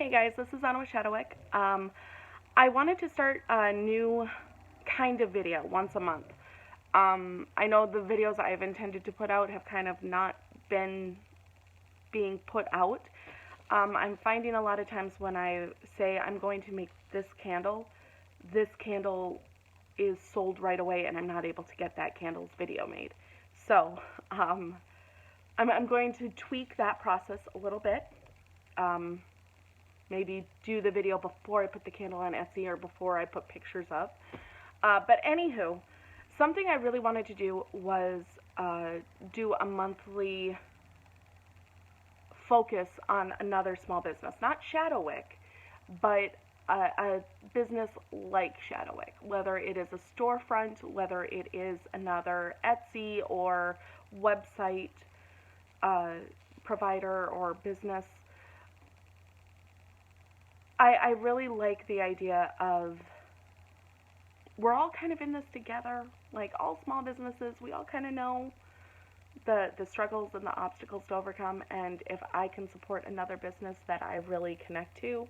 Hey guys, this is Anna with Wick. I wanted to start a new kind of video once a month. I know the videos I've intended to put out have kind of not been being put out. I'm finding a lot of times when I say I'm going to make this candle is sold right away and I'm not able to get that candle's video made. So, I'm going to tweak that process a little bit. Maybe do the video before I put the candle on Etsy or before I put pictures up. But anywho, something I really wanted to do was do a monthly focus on another small business. Not Wick, but a business like Wick. Whether it is a storefront, whether it is another Etsy or website provider or business. I really like the idea of we're all kind of in this together. Like all small businesses, we all kind of know the struggles and the obstacles to overcome, and if I can support another business that I really connect to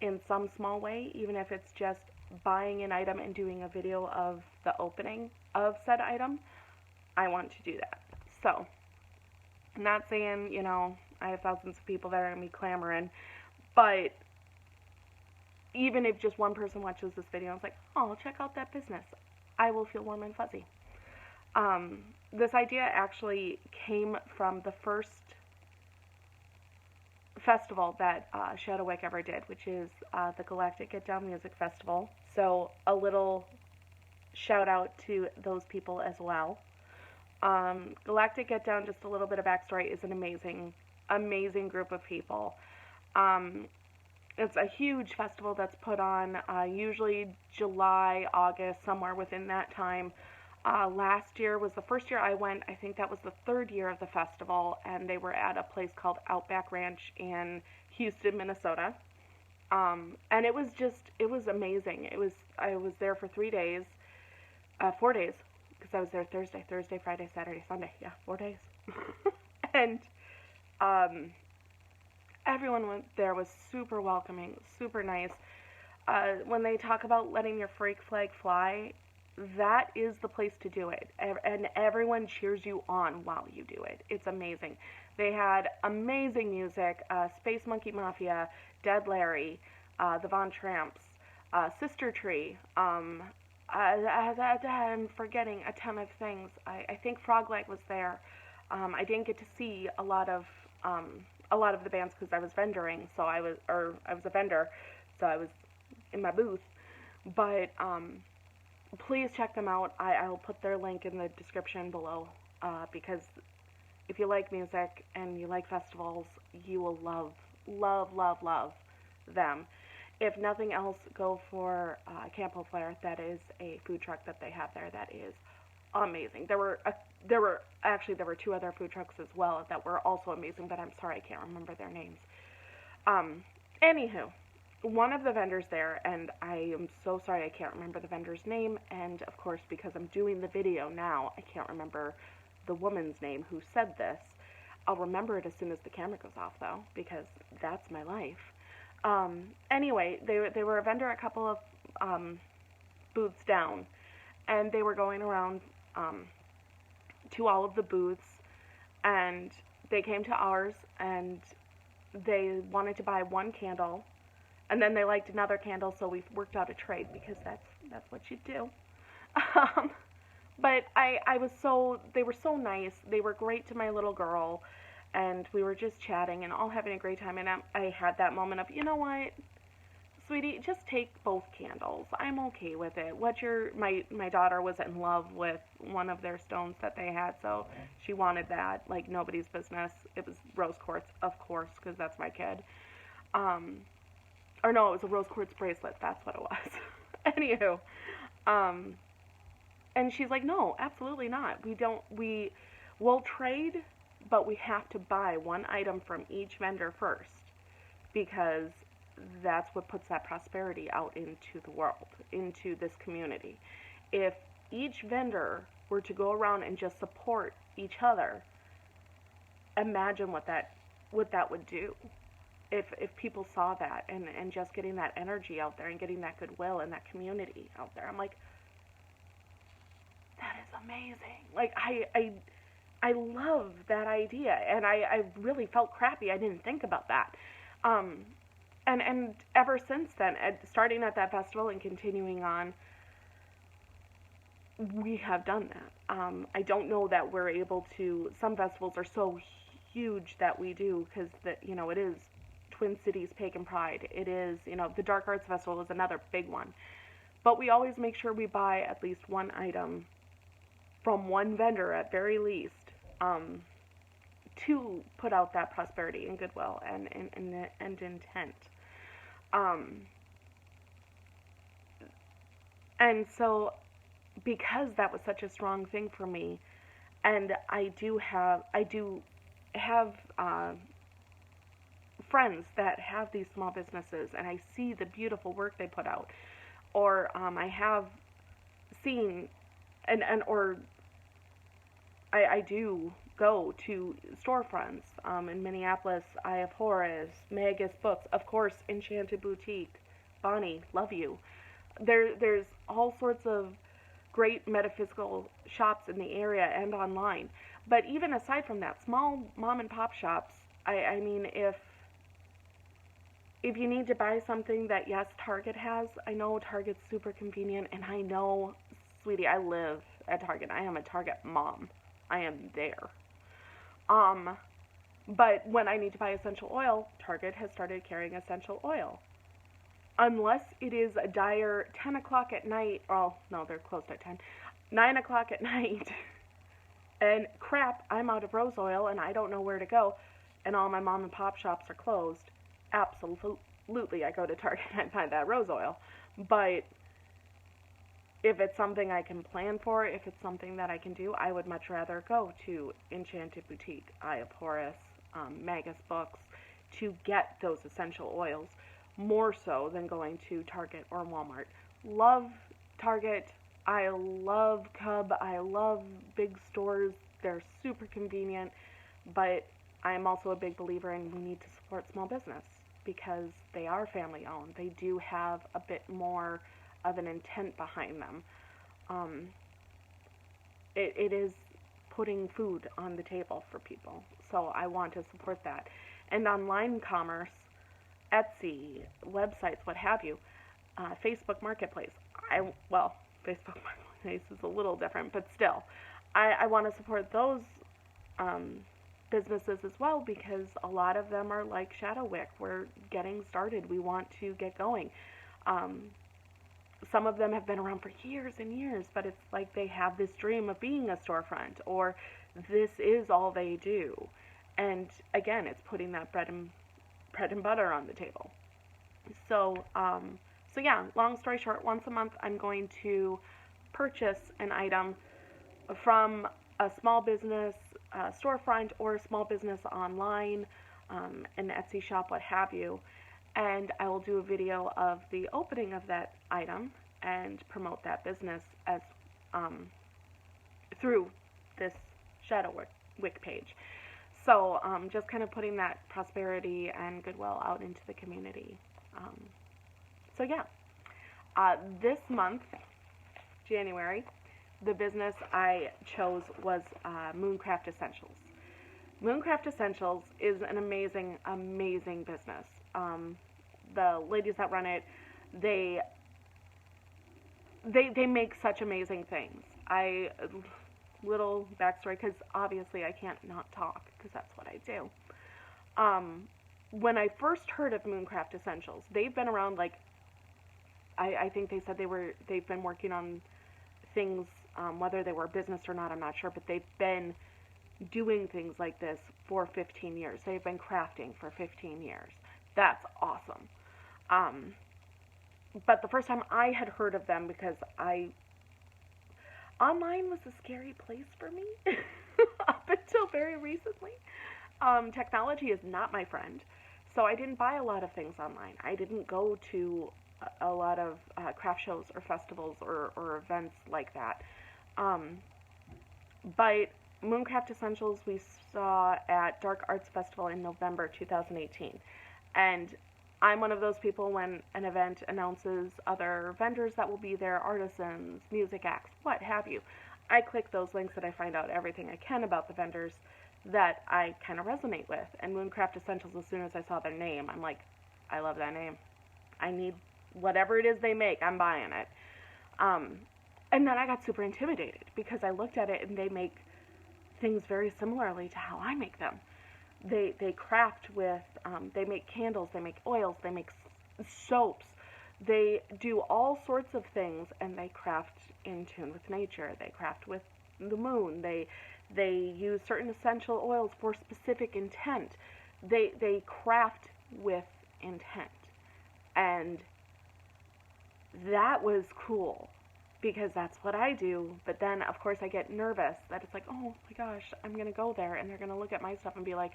in some small way, even if it's just buying an item and doing a video of the opening of said item, I want to do that. So, I'm not saying, I have thousands of people that are going to be clamoring, but even if just one person watches this video and is like, oh, check out that business, I will feel warm and fuzzy. This idea actually came from the first festival that Wick ever did, which is the Galactic Get Down Music Festival. So a little shout out to those people as well. Galactic Get Down, just a little bit of backstory, is an amazing, amazing group of people. It's a huge festival that's put on usually July, August, somewhere within that time. Last year was the first year I went. I think that was the third year of the festival, and they were at a place called Outback Ranch in Houston, Minnesota. And it was amazing. I was there for 4 days, because I was there Thursday, Friday, Saturday, Sunday. Yeah, 4 days. And everyone there was super welcoming, super nice. When they talk about letting your freak flag fly, that is the place to do it. And everyone cheers you on while you do it. It's amazing. They had amazing music, Space Monkey Mafia, Dead Larry, the Von Tramps, Sister Tree. I'm forgetting a ton of things. I think Frogleg was there. I didn't get to see a lot of the bands because I was vendoring, I was a vendor, so I was in my booth. But please check them out. I'll put their link in the description below, because if you like music and you like festivals, you will love them. If nothing else, go for Campo Flare. That is a food truck that they have there that is amazing. There were two other food trucks as well that were also amazing, but I'm sorry I can't remember their names. Anywho, one of the vendors there, and I am so sorry I can't remember the vendor's name, and of course because I'm doing the video now, I can't remember the woman's name who said this. I'll remember it as soon as the camera goes off though, because that's my life. Anyway, they were a vendor a couple of booths down, and they were going around to all of the booths, and they came to ours, and they wanted to buy one candle, and then they liked another candle, so we worked out a trade, because that's what you do. But they were so nice. They were great to my little girl, and we were just chatting and all having a great time, and I had that moment of, you know what, sweetie, just take both candles. I'm okay with it. My daughter was in love with one of their stones that they had, so she wanted that like nobody's business. It was rose quartz, of course, because that's my kid. Or no, it was a rose quartz bracelet. That's what it was. Anywho, and she's like, no, absolutely not. We'll trade, but we have to buy one item from each vendor first, because that's what puts that prosperity out into the world, into this community. If each vendor were to go around and just support each other, imagine what that would do. if people saw that, and just getting that energy out there and getting that goodwill and that community out there. I'm like, that is amazing. Like, I love that idea, and I really felt crappy I didn't think about that. Um, and ever since then, starting at that festival and continuing on, we have done that. I don't know that we're able to. Some festivals are so huge that we do, because it is Twin Cities Pagan Pride. It is, the Dark Arts Festival is another big one. But we always make sure we buy at least one item from one vendor at very least, to put out that prosperity and goodwill and intent. Um, and so, because that was such a strong thing for me, and I do have friends that have these small businesses, and I see the beautiful work they put out, or I have seen, or I do go to storefronts in Minneapolis. I have Horace, Magus Books, of course, Enchanted Boutique, Bonnie, love you. There's all sorts of great metaphysical shops in the area and online. But even aside from that, small mom and pop shops, I mean, if you need to buy something that, yes, Target has, I know Target's super convenient, and I know, sweetie, I live at Target. I am a Target mom. I am there. But when I need to buy essential oil, Target has started carrying essential oil. Unless it is a dire 10 o'clock at night, well, no, they're closed at 10, 9 o'clock at night, and crap, I'm out of rose oil and I don't know where to go, and all my mom and pop shops are closed, absolutely I go to Target and find that rose oil. But if it's something I can plan for, if it's something that I can do, I would much rather go to Enchanted Boutique, Eye of Horus, Magus Books, to get those essential oils, more so than going to Target or Walmart. Love Target. I love Cub. I love big stores. They're super convenient. But I'm also a big believer in we need to support small business, because they are family owned. They do have a bit more of an intent behind them. It is putting food on the table for people. So I want to support that. And online commerce, Etsy, websites, what have you, Facebook Marketplace. Facebook Marketplace is a little different, but still, I want to support those businesses as well, because a lot of them are like Shadow Wick. We're getting started. We want to get going. Some of them have been around for years and years, but it's like they have this dream of being a storefront, or this is all they do. And again, it's putting that bread and butter on the table. So, yeah, long story short, once a month I'm going to purchase an item from a small business storefront or a small business online, an Etsy shop, what have you, and I will do a video of the opening of that item and promote that business as through this Shadow Wick page. So just kind of putting that prosperity and goodwill out into the community. So yeah, this month, January, the business I chose was MoonCrafted Essentials. MoonCrafted Essentials is an amazing, amazing business. The ladies that run it, they make such amazing things. Little backstory, because obviously I can't not talk, because that's what I do. When I first heard of MoonCrafted Essentials, they've been around, like, I think they said they've been working on things, whether they were a business or not, I'm not sure, but they've been doing things like this for 15 years. They've been crafting for 15 years. That's awesome. But the first time I had heard of them, because online was a scary place for me up until very recently. Technology is not my friend, so I didn't buy a lot of things online. I didn't go to a lot of craft shows or festivals or events like that. But MoonCrafted Essentials we saw at Dark Arts Festival in November 2018. And I'm one of those people when an event announces other vendors that will be there, artisans, music acts, what have you. I click those links and I find out everything I can about the vendors that I kind of resonate with. And MoonCrafted Essentials, as soon as I saw their name, I'm like, I love that name. I need whatever it is they make, I'm buying it. And then I got super intimidated because I looked at it and they make things very similarly to how I make them. They craft with, they make candles, they make oils, they make soaps. They do all sorts of things, and they craft in tune with nature. They craft with the moon. They use certain essential oils for specific intent. They craft with intent. And that was cool because that's what I do. But then, of course, I get nervous that it's like, oh my gosh, I'm going to go there and they're going to look at my stuff and be like,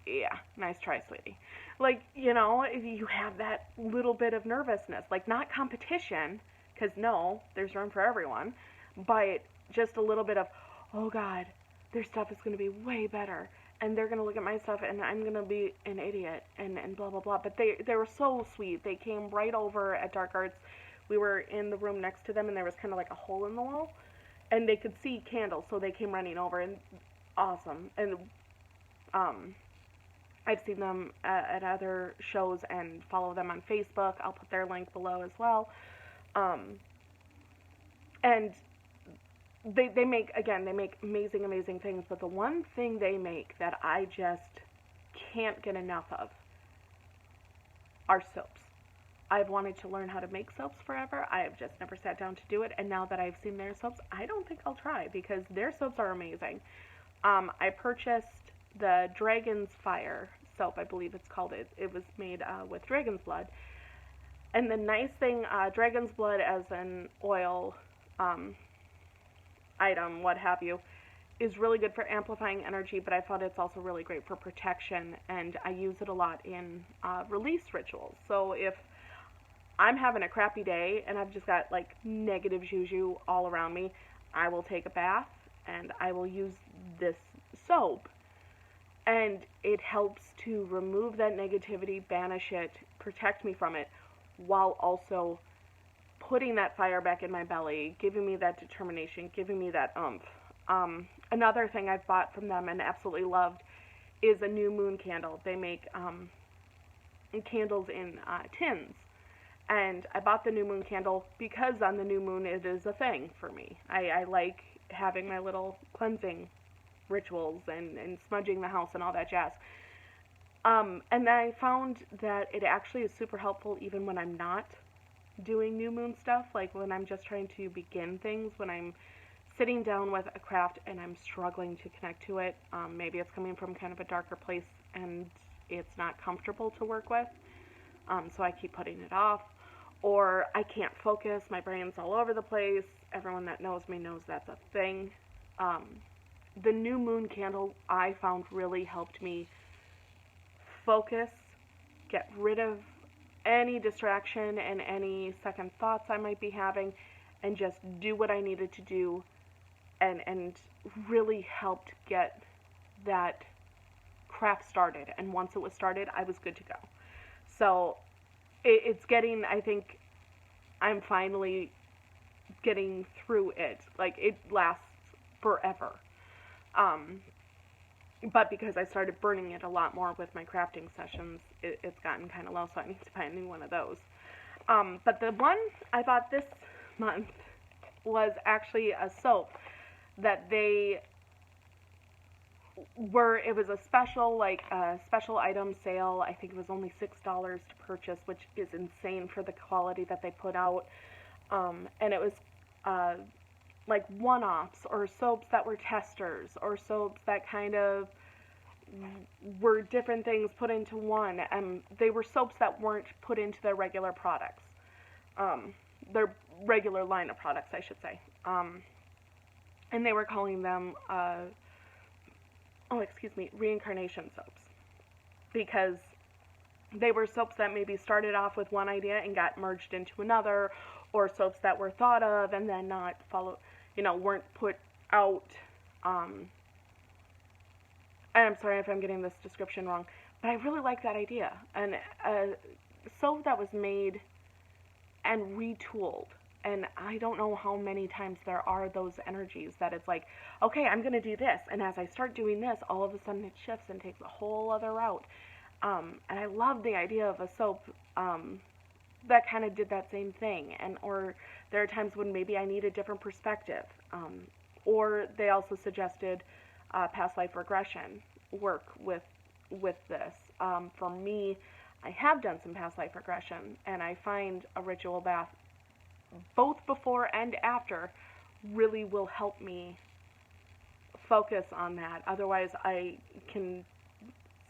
yeah, nice try, sweetie. Like, you know, you have that little bit of nervousness. Like, not competition, because no, there's room for everyone, but just a little bit of, oh God, their stuff is going to be way better. And they're going to look at my stuff and I'm going to be an idiot and blah, blah, blah. But they were so sweet. They came right over at Dark Arts. We were in the room next to them and there was kind of like a hole in the wall. And they could see candles, so they came running over. And awesome. And I've seen them at other shows and follow them on Facebook. I'll put their link below as well. And they make, again, they make amazing, amazing things. But the one thing they make that I just can't get enough of are soaps. I've wanted to learn how to make soaps forever. I have just never sat down to do it. And now that I've seen their soaps, I don't think I'll try because their soaps are amazing. I purchased the Dragon's Fire soap, I believe it's called. It was made with dragon's blood. And the nice thing, dragon's blood as an oil item, what have you, is really good for amplifying energy, but I found it's also really great for protection, and I use it a lot in release rituals. So if I'm having a crappy day and I've just got like negative juju all around me, I will take a bath and I will use this soap. And it helps to remove that negativity, banish it, protect me from it, while also putting that fire back in my belly, giving me that determination, giving me that oomph. Another thing I've bought from them and absolutely loved is a new moon candle. They make candles in tins. And I bought the new moon candle because on the new moon it is a thing for me. I like having my little cleansing rituals and smudging the house and all that jazz. And I found that it actually is super helpful even when I'm not doing new moon stuff, like when I'm just trying to begin things, when I'm sitting down with a craft and I'm struggling to connect to it. Maybe it's coming from kind of a darker place and it's not comfortable to work with, so I keep putting it off, or I can't focus, my brain's all over the place. Everyone that knows me knows that's a thing. The new moon candle I found really helped me focus, get rid of any distraction and any second thoughts I might be having, and just do what I needed to do, and really helped get that craft started. And once it was started, I was good to go. So it's getting, I think I'm finally getting through it. Like, it lasts forever. But because I started burning it a lot more with my crafting sessions, it's gotten kind of low, so I need to buy a new one of those. But the one I bought this month was actually a soap that it was a special, like a special item sale. I think it was only $6 to purchase, which is insane for the quality that they put out. And it was like one-offs, or soaps that were testers, or soaps that kind of were different things put into one. They were soaps that weren't put into their regular products. Their regular line of products, I should say. And they were calling them, Reincarnation Soaps. Because they were soaps that maybe started off with one idea and got merged into another, or soaps that were thought of and then not followed, weren't put out. And I'm sorry if I'm getting this description wrong, But I really like that idea. And soap that was made and retooled. And I don't know how many times there are those energies that it's like, okay, I'm going to do this. And as I start doing this, all of a sudden it shifts and takes a whole other route. And I love the idea of a soap that kind of did that same thing. And or there are times when maybe I need a different perspective. Or they also suggested past life regression work with this. For me, I have done some past life regression, and I find a ritual bath, both before and after, really will help me focus on that. Otherwise, I can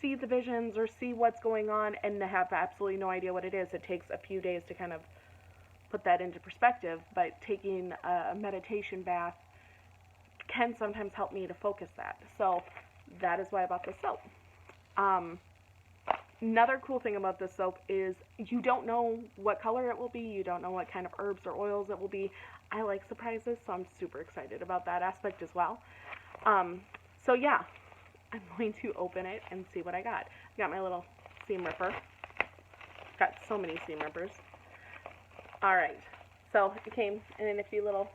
see the visions or see what's going on and have absolutely no idea what it is. It takes a few days to kind of put that into perspective, but taking a meditation bath can sometimes help me to focus that. So that is why I bought this soap. Another cool thing about this soap is you don't know what color it will be. You don't know what kind of herbs or oils it will be. I like surprises, so I'm super excited about that aspect as well. So yeah, I'm going to open it and see what I got. I got my little seam ripper. Got so many seam rippers. Alright, so it came in a few little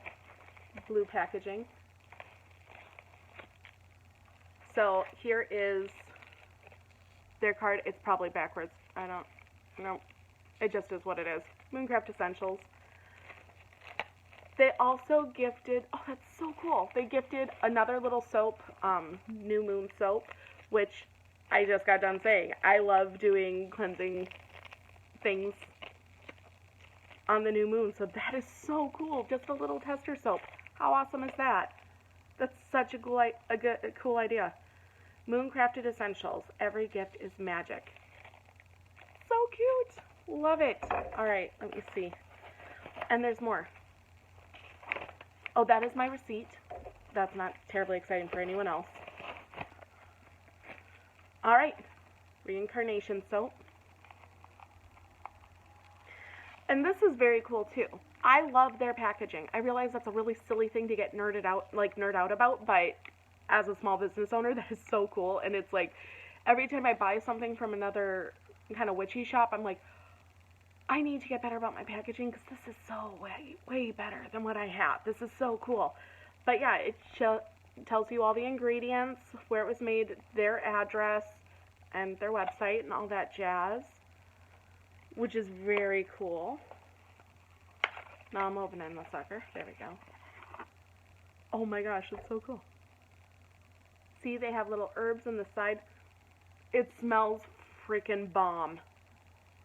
blue packaging. So here is their card. It's probably backwards. I don't know. It just is what it is. MoonCrafted Essentials. They also gifted, oh, that's so cool. They gifted another little soap, New Moon soap, which I just got done saying. I love doing cleansing things on the new moon, so that is so cool. Just a little tester soap. How awesome is that? That's such a cool idea. MoonCrafted Essentials. Every gift is magic. So cute. Love it. Alright, let me see. And there's more. Oh, that is my receipt. That's not terribly exciting for anyone else. Alright. Reincarnation Soap. And this is very cool too. I love their packaging. I realize that's a really silly thing to get nerd out about, but as a small business owner, that is so cool. And it's like, every time I buy something from another kind of witchy shop, I'm like, I need to get better about my packaging because this is so way better than what I have. This is so cool. But yeah, it tells you all the ingredients, where it was made, their address, and their website, and all that jazz, which is very cool. Now I'm opening the sucker. There we go. Oh my gosh, it's so cool. See, they have little herbs on the side. It smells freaking bomb.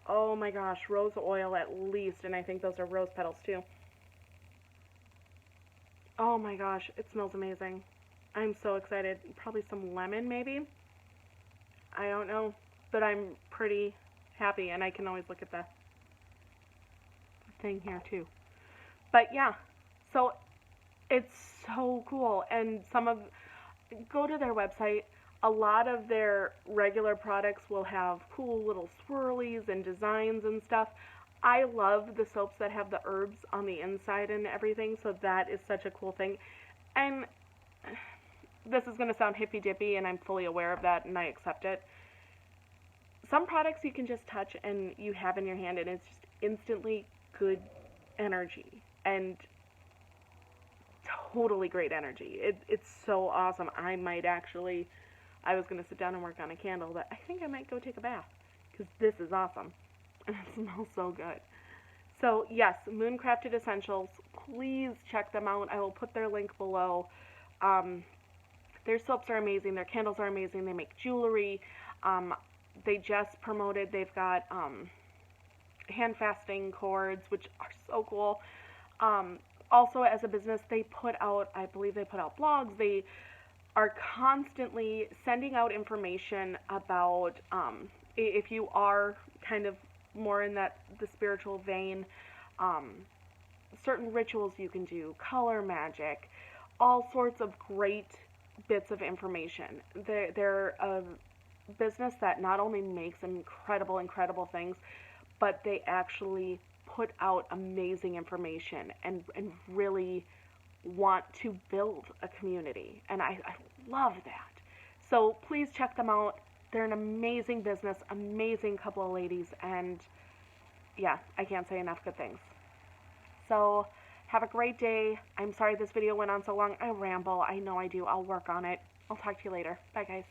Oh my gosh, rose oil at least, and I think those are rose petals too. Oh my gosh, it smells amazing. I'm so excited. Probably some lemon maybe? I don't know, but I'm pretty happy, and I can always look at the thing here too. But yeah, so it's so cool, and go to their website. A lot of their regular products will have cool little swirlies and designs and stuff. I love the soaps that have the herbs on the inside and everything, so that is such a cool thing. And this is going to sound hippy-dippy, and I'm fully aware of that, and I accept it. Some products you can just touch and you have in your hand, and it's just instantly good energy. And totally great energy. It's so awesome. I was going to sit down and work on a candle, but I think I might go take a bath, because this is awesome. And it smells so good. So yes, MoonCrafted Essentials, please check them out. I will put their link below. Their soaps are amazing. Their candles are amazing. They make jewelry. They just promoted, they've got hand fasting cords, which are so cool. Also, as a business, I believe they put out blogs. They are constantly sending out information about, if you are kind of more in the spiritual vein, certain rituals you can do, color magic, all sorts of great bits of information. They're a business that not only makes incredible things, but they actually put out amazing information and really want to build a community, and I love that. So please check them out. They're an amazing business, amazing couple of ladies, and yeah, I can't say enough good things. So, have a great day. I'm sorry this video went on so long. I ramble. I know I do. I'll work on it. I'll talk to you later. Bye, guys.